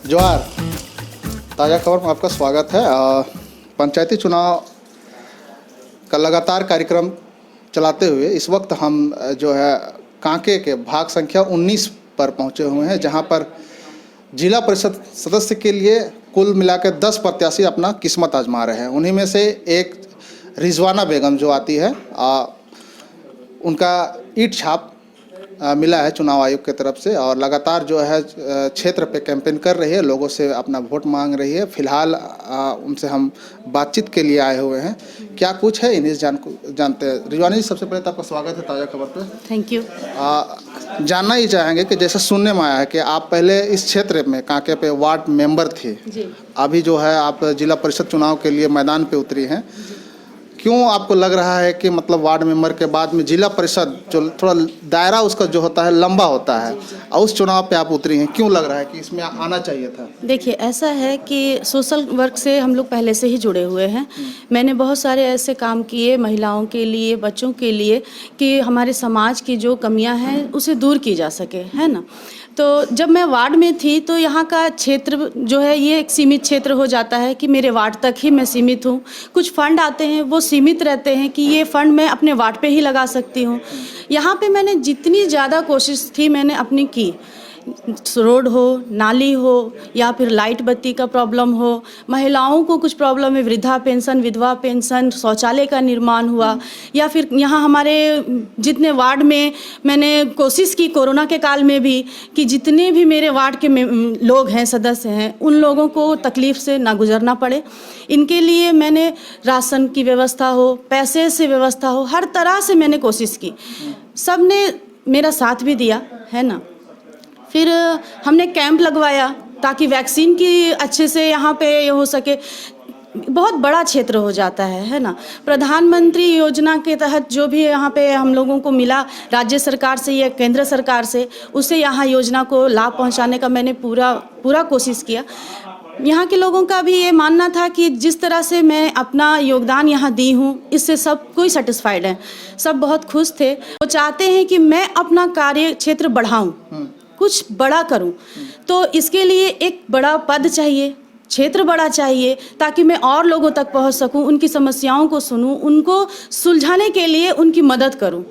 जोहार। ताज़ा खबर में आपका स्वागत है। पंचायती चुनाव का लगातार कार्यक्रम चलाते हुए इस वक्त हम जो है कांके के भाग संख्या 19 पर पहुंचे हुए हैं, जहां पर जिला परिषद सदस्य के लिए कुल मिलाकर 10 प्रत्याशी अपना किस्मत आजमा रहे हैं। उन्हीं में से एक रिजवाना बेगम जो आती है, उनका ईंट छाप मिला है चुनाव आयोग की तरफ से और लगातार जो है क्षेत्र पे कैंपेन कर रही है, लोगों से अपना वोट मांग रही है। फिलहाल उनसे हम बातचीत के लिए आए हुए हैं। क्या कुछ है इन्हें जानते हैं। रिजवाना जी, सबसे पहले तो आपका स्वागत है ताज़ा खबर पे। Thank you. जानना ही चाहेंगे कि जैसे सुनने में आया है कि आप पहले इस क्षेत्र में कांके पे वार्ड मेंबर थे जी। अभी जो है आप जिला परिषद चुनाव के लिए मैदान पे उतरी हैं। क्यों आपको लग रहा है कि मतलब वार्ड मेंबर के बाद में जिला परिषद जो थोड़ा दायरा उसका जो होता है लंबा होता है और उस चुनाव पे आप उतरी हैं, क्यों लग रहा है कि इसमें आना चाहिए था? देखिए, ऐसा है कि सोशल वर्क से हम लोग पहले से ही जुड़े हुए हैं। मैंने बहुत सारे ऐसे काम किए महिलाओं के लिए, बच्चों के लिए, कि हमारे समाज की जो कमियां हैं उसे दूर की जा सके, है ना। तो जब मैं वार्ड में थी तो यहाँ का क्षेत्र जो है ये एक सीमित क्षेत्र हो जाता है कि मेरे वार्ड तक ही मैं सीमित हूँ। कुछ फंड आते हैं वो सीमित रहते हैं कि ये फंड मैं अपने वार्ड पे ही लगा सकती हूँ। यहाँ पे मैंने जितनी ज़्यादा कोशिश थी मैंने अपनी की। रोड हो, नाली हो, या फिर लाइट बत्ती का प्रॉब्लम हो, महिलाओं को कुछ प्रॉब्लम है, वृद्धा पेंशन, विधवा पेंशन, शौचालय का निर्माण हुआ, या फिर यहाँ हमारे जितने वार्ड में मैंने कोशिश की कोरोना के काल में भी कि जितने भी मेरे वार्ड के लोग हैं, सदस्य हैं, उन लोगों को तकलीफ़ से ना गुजरना पड़े। इनके लिए मैंने राशन की व्यवस्था हो, पैसे से व्यवस्था हो, हर तरह से मैंने कोशिश की। सब ने मेरा साथ भी दिया, है ना। फिर हमने कैंप लगवाया ताकि वैक्सीन की अच्छे से यहाँ पे ये हो सके। बहुत बड़ा क्षेत्र हो जाता है ना। प्रधानमंत्री योजना के तहत जो भी यहाँ पे हम लोगों को मिला राज्य सरकार से या केंद्र सरकार से, उससे यहाँ योजना को लाभ पहुँचाने का मैंने पूरा कोशिश किया। यहाँ के लोगों का भी ये मानना था कि जिस तरह से मैं अपना योगदान यहाँ दी हूँ, इससे सब कोई सेटिस्फाइड है, सब बहुत खुश थे। वो चाहते हैं कि मैं अपना कार्य क्षेत्र बढ़ाऊँ, कुछ बड़ा करूं। तो इसके लिए एक बड़ा पद चाहिए, क्षेत्र बड़ा चाहिए, ताकि मैं और लोगों तक पहुंच सकूं, उनकी समस्याओं को सुनूं, उनको सुलझाने के लिए उनकी मदद करूं।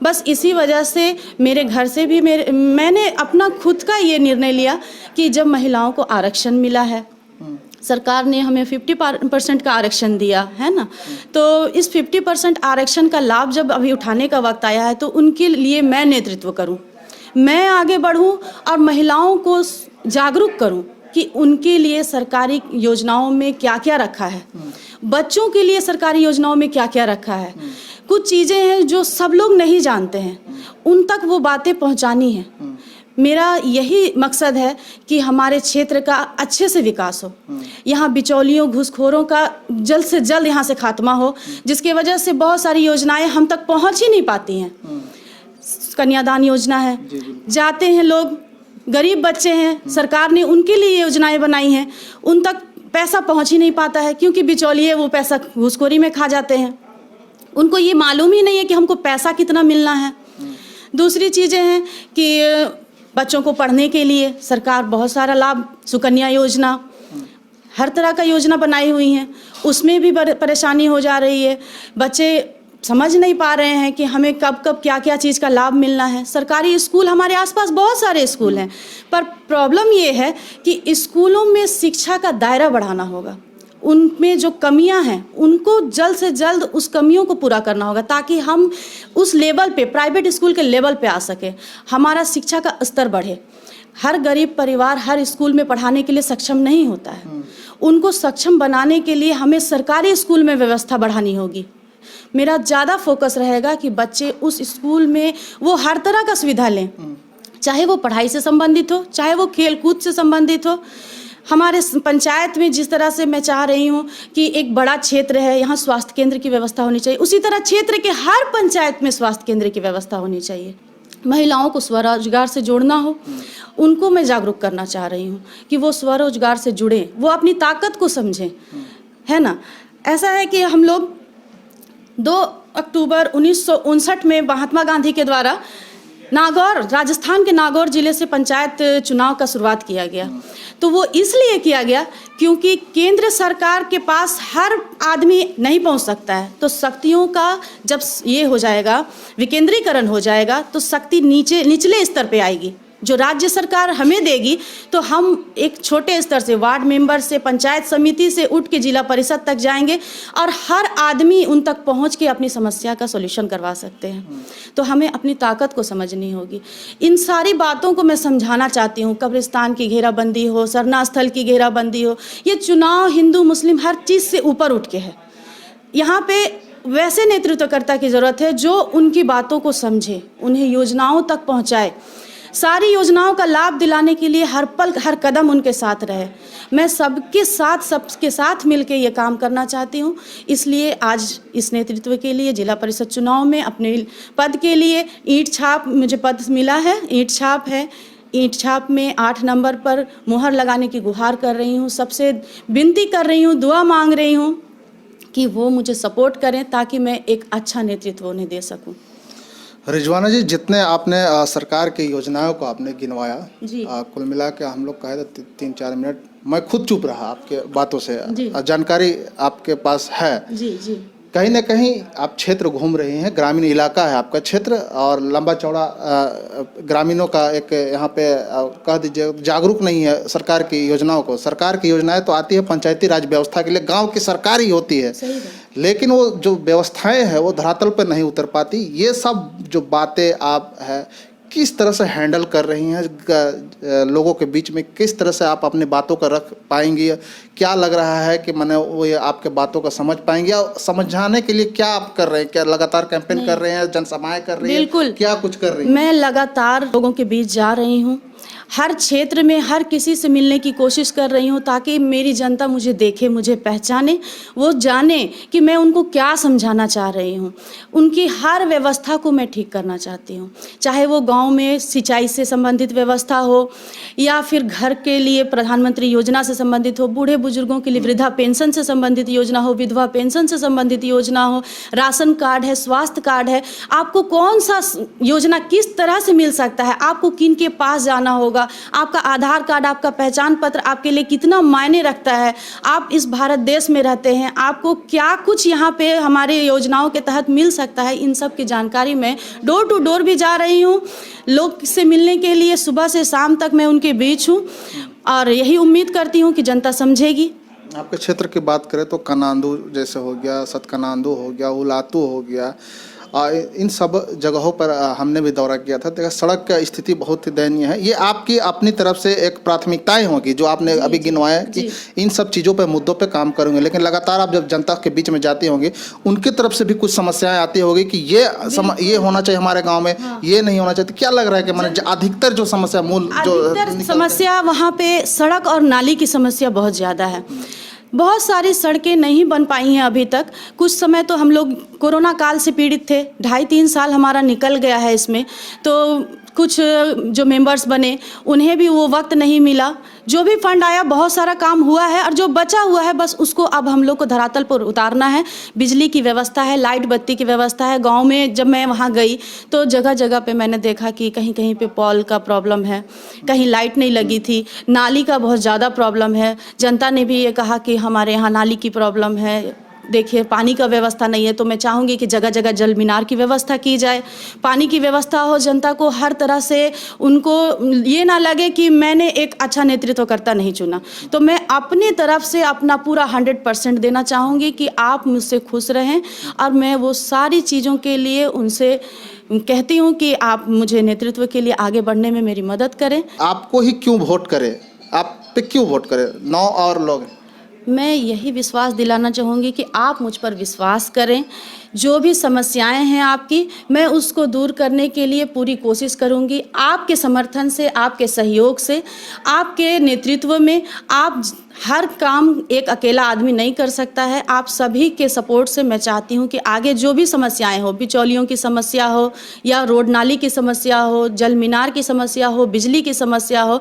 बस इसी वजह से मेरे घर से भी मैंने अपना खुद का ये निर्णय लिया कि जब महिलाओं को आरक्षण मिला है, सरकार ने हमें 50% का आरक्षण दिया है ना, तो इस 50% आरक्षण का लाभ जब अभी उठाने का वक्त आया है तो उनके लिए मैं नेतृत्व करूं, मैं आगे बढ़ूं और महिलाओं को जागरूक करूं कि उनके लिए सरकारी योजनाओं में क्या क्या रखा है, बच्चों के लिए सरकारी योजनाओं में क्या क्या रखा है। कुछ चीज़ें हैं जो सब लोग नहीं जानते हैं, उन तक वो बातें पहुंचानी है। मेरा यही मकसद है कि हमारे क्षेत्र का अच्छे से विकास हो, यहाँ बिचौलियों घूसखोरों का जल्द से जल्द यहाँ से खात्मा हो, जिसकी वजह से बहुत सारी योजनाएं हम तक पहुँच ही नहीं पाती हैं। कन्यादान योजना है, जाते हैं लोग, गरीब बच्चे हैं, सरकार ने उनके लिए योजनाएं बनाई हैं, उन तक पैसा पहुंच ही नहीं पाता है क्योंकि बिचौलिए वो पैसा घूसखोरी में खा जाते हैं। उनको ये मालूम ही नहीं है कि हमको पैसा कितना मिलना है। दूसरी चीज़ें हैं कि बच्चों को पढ़ने के लिए सरकार बहुत सारा लाभ, सुकन्या योजना, हर तरह का योजना बनाई हुई हैं, उसमें भी परेशानी हो जा रही है। बच्चे समझ नहीं पा रहे हैं कि हमें कब कब क्या क्या चीज़ का लाभ मिलना है। सरकारी स्कूल हमारे आसपास बहुत सारे स्कूल हैं, पर प्रॉब्लम ये है कि स्कूलों में शिक्षा का दायरा बढ़ाना होगा। उनमें जो कमियां हैं उनको जल्द से जल्द उस कमियों को पूरा करना होगा, ताकि हम उस लेवल पे, प्राइवेट स्कूल के लेवल पे आ सके, हमारा शिक्षा का स्तर बढ़े। हर गरीब परिवार हर स्कूल में पढ़ाने के लिए सक्षम नहीं होता है। उनको सक्षम बनाने के लिए हमें सरकारी स्कूल में व्यवस्था बढ़ानी होगी। मेरा ज़्यादा फोकस रहेगा कि बच्चे उस स्कूल में वो हर तरह का सुविधा लें, चाहे वो पढ़ाई से संबंधित हो, चाहे वो खेल कूद से संबंधित हो। हमारे पंचायत में जिस तरह से मैं चाह रही हूँ कि एक बड़ा क्षेत्र है, यहाँ स्वास्थ्य केंद्र की व्यवस्था होनी चाहिए, उसी तरह क्षेत्र के हर पंचायत में स्वास्थ्य केंद्र की व्यवस्था होनी चाहिए। महिलाओं को स्वरोजगार से जोड़ना हो, उनको मैं जागरूक करना चाह रही हूँ कि वो स्वरोजगार से जुड़ें, वो अपनी ताकत को समझें, है ना। ऐसा है कि हम लोग 2 अक्टूबर 1959 में महात्मा गांधी के द्वारा नागौर, राजस्थान के नागौर जिले से पंचायत चुनाव का शुरुआत किया गया। तो वो इसलिए किया गया क्योंकि केंद्र सरकार के पास हर आदमी नहीं पहुंच सकता है। तो शक्तियों का जब ये हो जाएगा, विकेंद्रीकरण हो जाएगा, तो शक्ति निचले स्तर पे आएगी, जो राज्य सरकार हमें देगी। तो हम एक छोटे स्तर से, वार्ड मेंबर से, पंचायत समिति से उठ के जिला परिषद तक जाएंगे और हर आदमी उन तक पहुंच के अपनी समस्या का सॉल्यूशन करवा सकते हैं। तो हमें अपनी ताकत को समझनी होगी। इन सारी बातों को मैं समझाना चाहती हूँ। कब्रिस्तान की घेराबंदी हो, सरना स्थल की घेराबंदी हो, ये चुनाव हिंदू मुस्लिम हर चीज़ से ऊपर उठ के है। यहाँ पे वैसे नेतृत्वकर्ता की ज़रूरत है जो उनकी बातों को समझे, उन्हें योजनाओं तक पहुँचाए, सारी योजनाओं का लाभ दिलाने के लिए हर पल हर कदम उनके साथ रहे। मैं सबके साथ मिलकर ये काम करना चाहती हूँ। इसलिए आज इस नेतृत्व के लिए जिला परिषद चुनाव में अपने पद के लिए ईंट छाप, मुझे पद मिला है, ईंट छाप है। ईंट छाप में 8 नंबर पर मुहर लगाने की गुहार कर रही हूँ। सबसे विनती कर रही हूँ, दुआ मांग रही हूँ कि वो मुझे सपोर्ट करें ताकि मैं एक अच्छा नेतृत्व उन्हें दे सकूँ। रिजवाना जी, जितने आपने सरकार की योजनाओं को आपने गिनवाया, कुल मिला के हम लोग कहे तो 3-4 मिनट मैं खुद चुप रहा आपके बातों से। जानकारी आपके पास है जी। कहीं ना कहीं आप क्षेत्र घूम रही हैं, ग्रामीण इलाका है आपका क्षेत्र, और लंबा चौड़ा ग्रामीणों का एक यहाँ पे कह दीजिए जागरूक नहीं है सरकार की योजनाओं को। सरकार की योजनाएं तो आती है पंचायती राज व्यवस्था के लिए, गांव की सरकार ही होती है, लेकिन वो जो व्यवस्थाएं हैं वो धरातल पर नहीं उतर पाती। ये सब जो बातें आप है किस तरह से हैंडल कर रही हैं लोगों के बीच में, किस तरह से आप अपनी बातों का रख पाएंगी? क्या लग रहा है कि मैंने वो ये आपके बातों का समझ पाएंगे, या समझाने के लिए क्या आप कर रहे हैं? क्या लगातार कैंपेन कर रहे हैं, जनसभाएं कर रही हैं? बिल्कुल, क्या कुछ कर रही हैं? मैं लगातार लोगों के बीच जा रही हूँ, हर क्षेत्र में हर किसी से मिलने की कोशिश कर रही हूँ ताकि मेरी जनता मुझे देखे, मुझे पहचाने, वो जाने कि मैं उनको क्या समझाना चाह रही हूँ। उनकी हर व्यवस्था को मैं ठीक करना चाहती हूँ, चाहे वो गांव में सिंचाई से संबंधित व्यवस्था हो, या फिर घर के लिए प्रधानमंत्री योजना से संबंधित हो, बूढ़े बुजुर्गों के लिए वृद्धा पेंशन से संबंधित योजना हो, विधवा पेंशन से संबंधित योजना हो, राशन कार्ड है, स्वास्थ्य कार्ड है। आपको कौन सा योजना किस तरह से मिल सकता है, आपको किन के पास जाना होगा, आपका आधार कार्ड, आपका पहचान पत्र आपके लिए कितना मायने रखता है, आप इस भारत देश में रहते हैं, आपको क्या कुछ यहाँ पे हमारे योजनाओं के तहत मिल सकता है, इन सब की जानकारी मैं डोर टू डोर भी जा रही हूँ। लोग से मिलने के लिए सुबह से शाम तक मैं उनके बीच हूँ और यही उम्मीद करती हूँ कि जनता समझेगी। आपके क्षेत्र की बात करें तो कनांदू जैसे हो गया, सतकनांदू हो गया, उलातू हो गया, इन सब जगहों पर हमने भी दौरा किया था। देखा सड़क की स्थिति बहुत ही दयनीय है। ये आपकी अपनी तरफ से एक प्राथमिकताएं होगी जो आपने अभी गिनवाया कि इन सब चीज़ों पे मुद्दों पे काम करेंगे, लेकिन लगातार आप जब जनता के बीच में जाती होंगी उनकी तरफ से भी कुछ समस्याएं आती होगी कि ये होना चाहिए हमारे गाँव में, ये नहीं होना चाहिए। क्या लग रहा है कि मैंने अधिकतर जो समस्या मूल जो समस्या वहाँ पे सड़क और नाली की समस्या बहुत ज़्यादा है। बहुत सारी सड़कें नहीं बन पाई हैं अभी तक। कुछ समय तो हम लोग कोरोना काल से पीड़ित थे, 2.5-3 साल हमारा निकल गया है इसमें, तो कुछ जो मेंबर्स बने उन्हें भी वो वक्त नहीं मिला। जो भी फंड आया बहुत सारा काम हुआ है और जो बचा हुआ है बस उसको अब हम लोग को धरातल पर उतारना है। बिजली की व्यवस्था है, लाइट बत्ती की व्यवस्था है। गांव में जब मैं वहां गई तो जगह जगह पे मैंने देखा कि कहीं कहीं पे पॉल का प्रॉब्लम है, कहीं लाइट नहीं लगी थी, नाली का बहुत ज़्यादा प्रॉब्लम है। जनता ने भी ये कहा कि हमारे यहाँ नाली की प्रॉब्लम है, देखिए पानी का व्यवस्था नहीं है। तो मैं चाहूँगी कि जगह जगह जल मीनार की व्यवस्था की जाए, पानी की व्यवस्था हो, जनता को हर तरह से उनको ये ना लगे कि मैंने एक अच्छा नेतृत्वकर्ता नहीं चुना। तो मैं अपनी तरफ से अपना पूरा 100% देना चाहूँगी कि आप मुझसे खुश रहें, और मैं वो सारी चीज़ों के लिए उनसे कहती हूँ कि आप मुझे नेतृत्व के लिए आगे बढ़ने में मेरी मदद करें। आपको ही क्यों वोट करें, आप पे क्यों वोट करें? 9 और लोग मैं यही विश्वास दिलाना चाहूँगी कि आप मुझ पर विश्वास करें। जो भी समस्याएं हैं आपकी, मैं उसको दूर करने के लिए पूरी कोशिश करूँगी। आपके समर्थन से, आपके सहयोग से, आपके नेतृत्व में आप हर काम एक अकेला आदमी नहीं कर सकता है। आप सभी के सपोर्ट से मैं चाहती हूँ कि आगे जो भी समस्याएं हो, बिचौलियों की समस्या हो या रोड नाली की समस्या हो, जल मीनार की समस्या हो, बिजली की समस्या हो,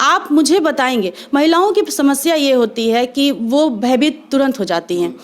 आप मुझे बताएंगे। महिलाओं की समस्या ये होती है कि वो भयभीत तुरंत हो जाती हैं।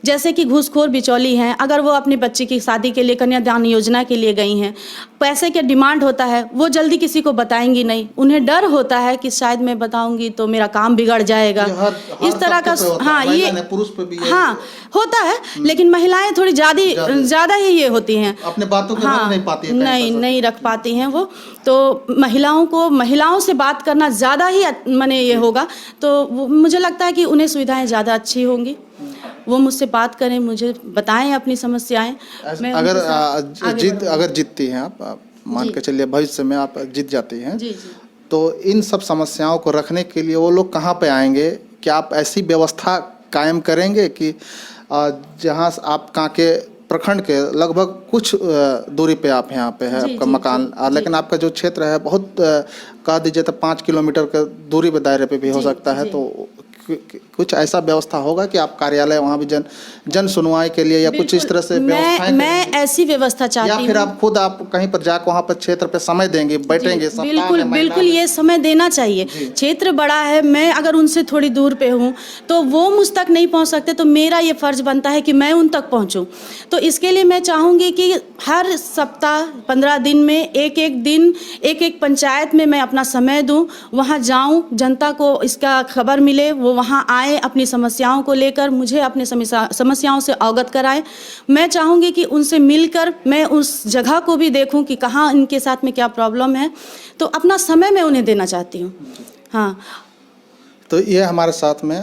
जैसे कि घूसखोर बिचौली हैं, अगर वो अपने बच्चे की शादी के लिए कन्यादान योजना के लिए गई हैं, पैसे का डिमांड होता है, वो जल्दी किसी को बताएंगी नहीं, उन्हें डर होता है कि शायद मैं बताऊंगी तो मेरा काम बिगड़ जाएगा। ये हर इस तरह का, तबके पे होता है, हाँ, महिला ये ने, पुरुष पे भी ये हाँ होता है, लेकिन महिलाएं थोड़ी ज़्यादा ही ये होती हैं, अपने बातों को रख नहीं पाती है, कहीं नहीं पर नहीं रख पाती हैं वो। तो महिलाओं से बात करना ज़्यादा ही माने ये होगा, तो मुझे लगता है कि उन्हें सुविधाएं ज़्यादा अच्छी होंगी। वो मुझसे बात करें, मुझे बताएं अपनी समस्याएं। मैं अगर उनके साथ आगे जीत बढ़ूंगी। अगर जीतती हैं आप मान के चलिए भविष्य में आप जीत जाती हैं, जी जी। तो इन सब समस्याओं को रखने के लिए वो लोग कहाँ पे आएंगे? क्या आप ऐसी व्यवस्था कायम करेंगे कि जहाँ आप कांके प्रखंड के लगभग कुछ दूरी पे आप यहाँ पे है जी, आपका जी, मकान, जी, लेकिन आपका जो क्षेत्र है बहुत कह दीजिए तो 5 किलोमीटर के दूरी पे दायरे पे भी हो जी, सकता है, जी। तो कुछ ऐसा व्यवस्था होगा कि आप कार्यालय वहाँ भी जन सुनवाई के लिए या कुछ इस तरह से व्यवस्थाएं मैं करेंगे? ऐसी व्यवस्था या चाहती फिर हूँ। आप खुद आप कहीं पर जाकर वहाँ पर क्षेत्र पे समय देंगे, बैठेंगे सप्ताह बिल्कुल में, बिल्कुल ये समय देना चाहिए। क्षेत्र बड़ा है, मैं अगर उनसे थोड़ी दूर पे हूँ तो वो मुझ तक नहीं पहुँच सकते, तो मेरा ये फर्ज बनता है कि मैं उन तक पहुँचूँ। तो इसके लिए मैं चाहूँगी कि हर सप्ताह 15 दिन में एक पंचायत में मैं अपना समय दूँ, वहाँ जाऊँ, जनता को इसका खबर मिले, वो वहाँ आए, अपनी समस्याओं को लेकर मुझे अपनी समस्याओं से अवगत कराएं। मैं चाहूँगी कि उनसे मिलकर मैं उस जगह को भी देखूँ कि कहाँ इनके साथ में क्या प्रॉब्लम है, तो अपना समय मैं उन्हें देना चाहती हूँ। हाँ, तो ये हमारे साथ में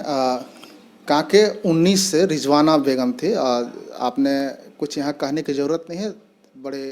कांके 19 से रिजवाना बेगम थी। आपने कुछ यहाँ कहने की ज़रूरत नहीं है, बड़े